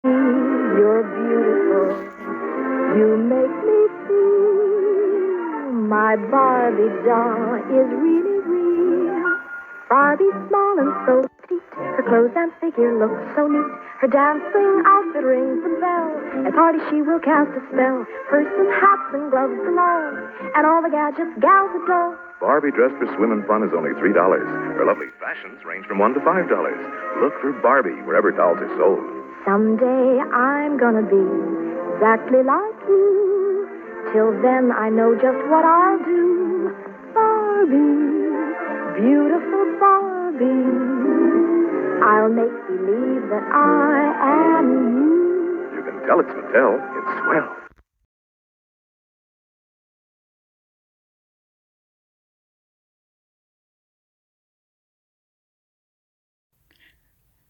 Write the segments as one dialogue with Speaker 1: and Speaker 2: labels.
Speaker 1: You're beautiful. You make me feel my Barbie doll is really real. Barbie's small and so petite. Her clothes and figure look so neat. Her dancing outfit rings a bell. At parties she will cast a spell. Purses, hats, and gloves galore. And all the gadgets gals adore.
Speaker 2: Barbie dressed for swim and fun is only $3. Her lovely fashions range from $1 to $5. Look for Barbie wherever dolls are sold.
Speaker 1: Someday I'm gonna be exactly like you. Till then I know just what I'll do. Barbie, beautiful Barbie. I'll make believe that I am you.
Speaker 2: You can tell it's Mattel. It's swell.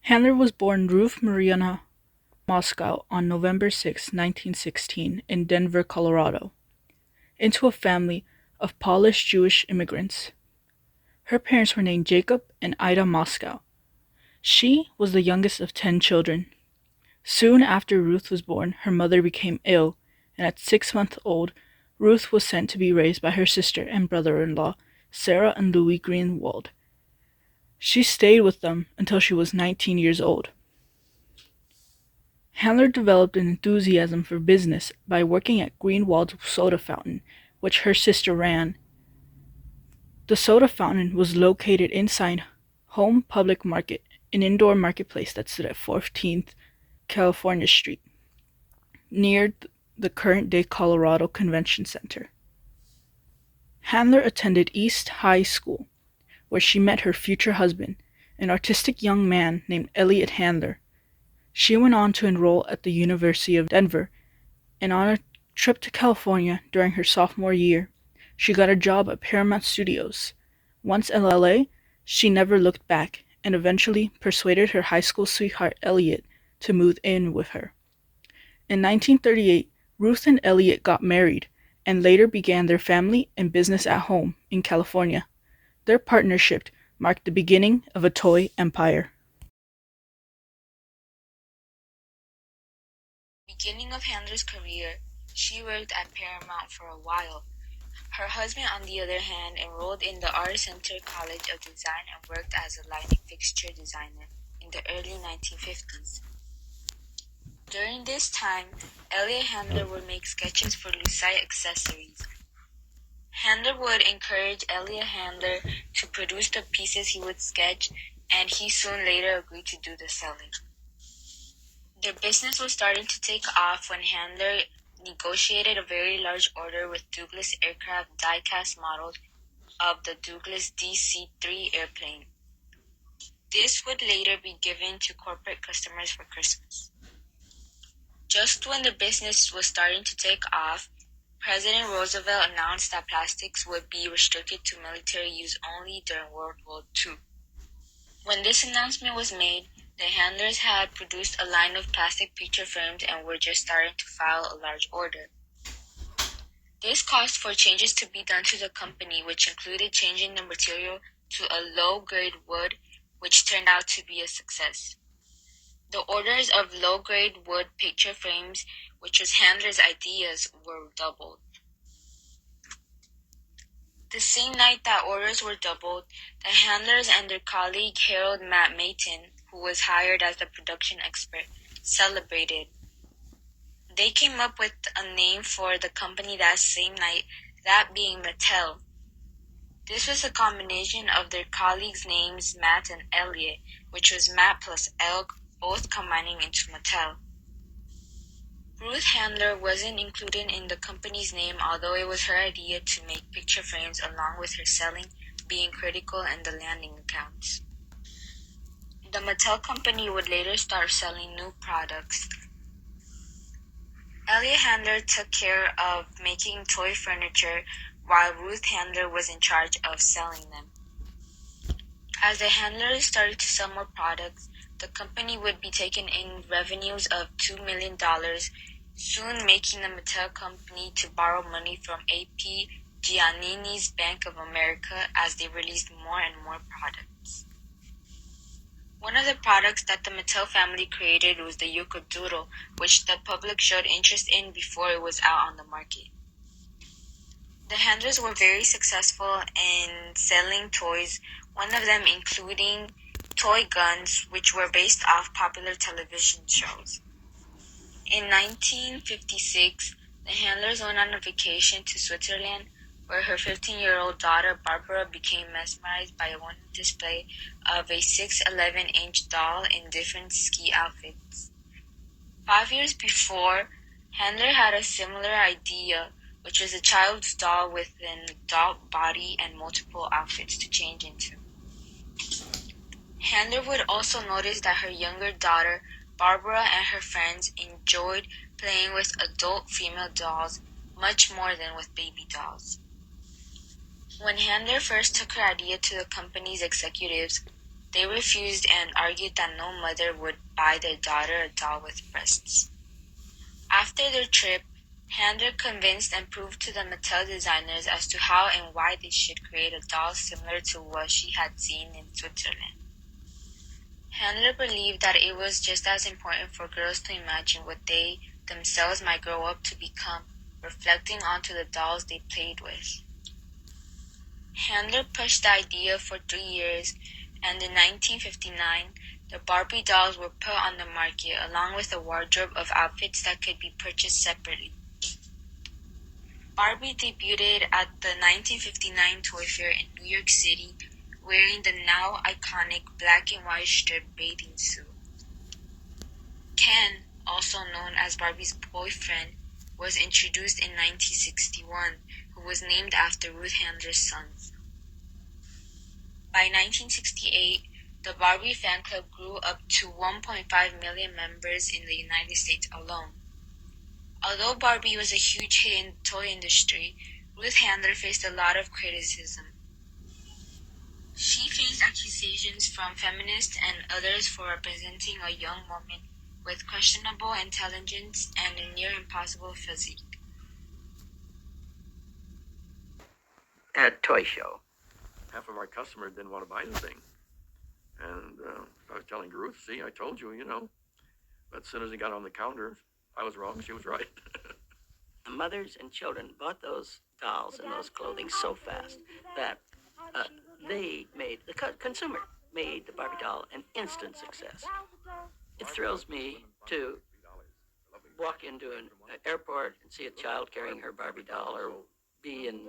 Speaker 3: Handler was born Ruth Mariana Moscow on November 6, 1916, in Denver, Colorado, into a family of Polish Jewish immigrants. Her parents were named Jacob and Ida Moscow. She was the youngest of 10 children. Soon after Ruth was born, her mother became ill, and at 6 months old, Ruth was sent to be raised by her sister and brother-in-law, Sarah and Louis Greenwald. She stayed with them until she was 19 years old. Handler developed an enthusiasm for business by working at Greenwald's soda fountain, which her sister ran. The soda fountain was located inside Home Public Market, an indoor marketplace that stood at 14th California Street, near the current-day Colorado Convention Center. Handler attended East High School, where she met her future husband, an artistic young man named Elliot Handler. She went on to enroll at the University of Denver, and on a trip to California during her sophomore year, she got a job at Paramount Studios. Once in LA, she never looked back and eventually persuaded her high school sweetheart Elliot to move in with her. In 1938, Ruth and Elliot got married and later began their family and business at home in California. Their partnership marked the beginning of a toy empire.
Speaker 4: Beginning of Handler's career, she worked at Paramount for a while. Her husband, on the other hand, enrolled in the Art Center College of Design and worked as a lighting fixture designer in the early 1950s. During this time, Elliot Handler would make sketches for Lucite accessories. Handler would encourage Elliot Handler to produce the pieces he would sketch, and he soon later agreed to do the selling. Their business was starting to take off when Handler negotiated a very large order with Douglas Aircraft die-cast models of the Douglas DC-3 airplane. This would later be given to corporate customers for Christmas. Just when the business was starting to take off, President Roosevelt announced that plastics would be restricted to military use only during World War II. When this announcement was made, the Handlers had produced a line of plastic picture frames and were just starting to file a large order. This caused for changes to be done to the company, which included changing the material to a low-grade wood, which turned out to be a success. The orders of low-grade wood picture frames, which was Handler's ideas, were doubled. The same night that orders were doubled, the Handlers and their colleague Harold Matt Mayton, who was hired as the production expert, celebrated. They came up with a name for the company that same night, that being Mattel. This was a combination of their colleagues' names, Matt and Elliot, which was Matt plus Elk, both combining into Mattel. Ruth Handler wasn't included in the company's name, although it was her idea to make picture frames along with her selling being critical in the landing accounts. The Mattel company would later start selling new products. Elliot Handler took care of making toy furniture, while Ruth Handler was in charge of selling them. As the Handlers started to sell more products, the company would be taking in revenues of $2 million, soon making the Mattel company to borrow money from A.P. Giannini's Bank of America as they released more and more products. One of the products that the Mattel family created was the Yokodoodle, which the public showed interest in before it was out on the market. The Handlers were very successful in selling toys, one of them including toy guns, which were based off popular television shows. In 1956, the Handlers went on a vacation to Switzerland, where her 15-year-old daughter Barbara became mesmerized by one display of a 6'11" doll in different ski outfits. 5 years before, Handler had a similar idea, which was a child's doll with an adult body and multiple outfits to change into. Handler would also notice that her younger daughter, Barbara, and her friends enjoyed playing with adult female dolls much more than with baby dolls. When Handler first took her idea to the company's executives, they refused and argued that no mother would buy their daughter a doll with breasts. After their trip, Handler convinced and proved to the Mattel designers as to how and why they should create a doll similar to what she had seen in Switzerland. Handler believed that it was just as important for girls to imagine what they themselves might grow up to become, reflecting onto the dolls they played with. Handler pushed the idea for 3 years, and in 1959, the Barbie dolls were put on the market along with a wardrobe of outfits that could be purchased separately. Barbie debuted at the 1959 Toy Fair in New York City, wearing the now iconic black and white striped bathing suit. Ken, also known as Barbie's boyfriend, was introduced in 1961, who was named after Ruth Handler's son. By 1968, the Barbie fan club grew up to 1.5 million members in the United States alone. Although Barbie was a huge hit in the toy industry, Ruth Handler faced a lot of criticism. She faced accusations from feminists and others for representing a young woman with questionable intelligence and a near impossible physique.
Speaker 5: At a toy show, half of our customers didn't want to buy the thing. And I was telling Ruth, see, I told you, you know. But as soon as he got on the counter, I was wrong, she was right. The mothers and children bought those dolls and those clothing so fast that they made, the consumer made the Barbie doll an instant success. It thrills me to walk into an airport and see a child carrying her Barbie doll, or be in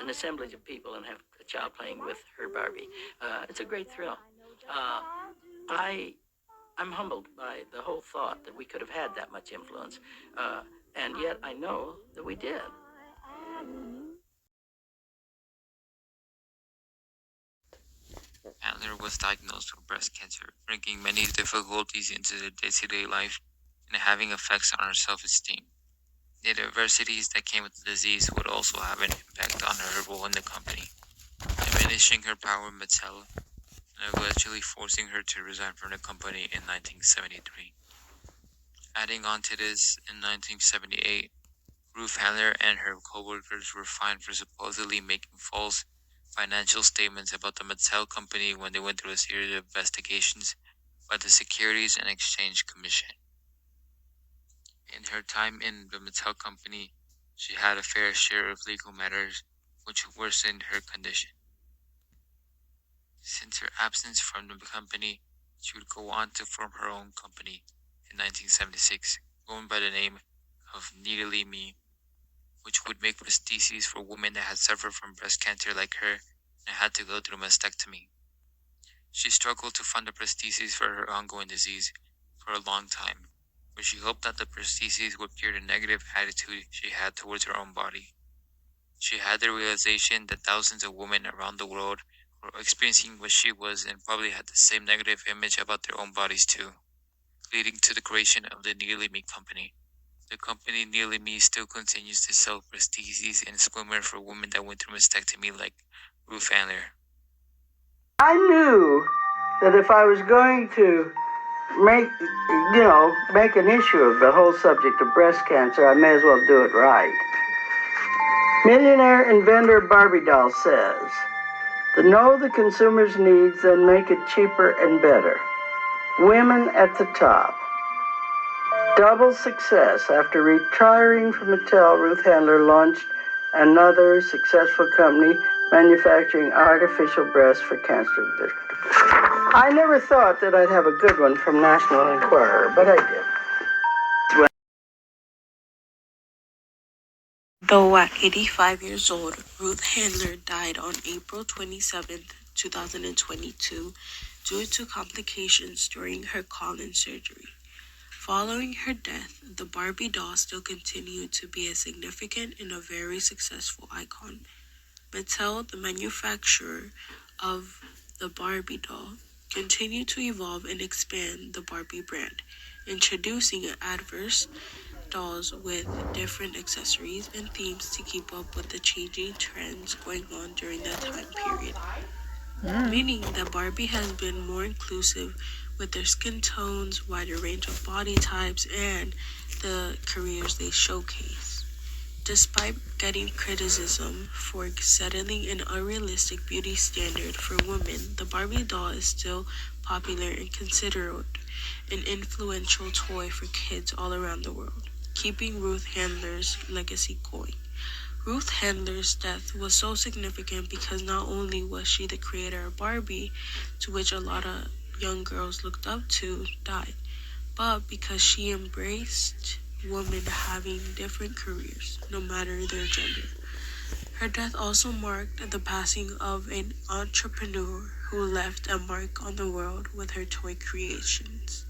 Speaker 5: an assemblage of people and have a child playing with her Barbie. It's a great thrill. I'm humbled by the whole thought that we could have had that much influence, and yet I know that we did.
Speaker 6: Handler was diagnosed with breast cancer, bringing many difficulties into their day-to-day life and having effects on her self-esteem. The adversities that came with the disease would also have an impact on her role in the company, diminishing her power in Mattel and eventually forcing her to resign from the company in 1973. Adding on to this, in 1978, Ruth Handler and her co-workers were fined for supposedly making false financial statements about the Mattel company when they went through a series of investigations by the Securities and Exchange Commission. In her time in the Mattel company, she had a fair share of legal matters which worsened her condition. Since her absence from the company, she would go on to form her own company in 1976, going by the name of Nearly Me, which would make prostheses for women that had suffered from breast cancer like her and had to go through mastectomy. She struggled to fund the prostheses for her ongoing disease for a long time, but she hoped that the prostheses would cure the negative attitude she had towards her own body. She had the realization that thousands of women around the world were experiencing what she was and probably had the same negative image about their own bodies too, leading to the creation of the Nearly Me company. The company Nearly Me still continues to sell prostheses and supplement for women that went through mastectomy like Ruth Handler.
Speaker 7: I knew that if I was going to make an issue of the whole subject of breast cancer, I may as well do it right. Millionaire inventor Barbie doll says, to know the consumer's needs, then make it cheaper and better. Women at the Top. Double success. After retiring from Mattel, Ruth Handler launched another successful company manufacturing artificial breasts for cancer victims. I never thought that I'd have a good one from National Enquirer, but I did.
Speaker 8: Though at 85 years old, Ruth Handler died on April 27, 2022, due to complications during her colon surgery. Following her death, the Barbie doll still continued to be a significant and a very successful icon. Mattel, the manufacturer of the Barbie doll, continued to evolve and expand the Barbie brand, introducing adverse dolls with different accessories and themes to keep up with the changing trends going on during that time period. Meaning that Barbie has been more inclusive with their skin tones, wider range of body types, and the careers they showcase. Despite getting criticism for settling an unrealistic beauty standard for women, the Barbie doll is still popular and considered an influential toy for kids all around the world, keeping Ruth Handler's legacy going. Ruth Handler's death was so significant because not only was she the creator of Barbie, to which a lot of young girls looked up to, died, but because she embraced women having different careers, no matter their gender. Her death also marked the passing of an entrepreneur who left a mark on the world with her toy creations.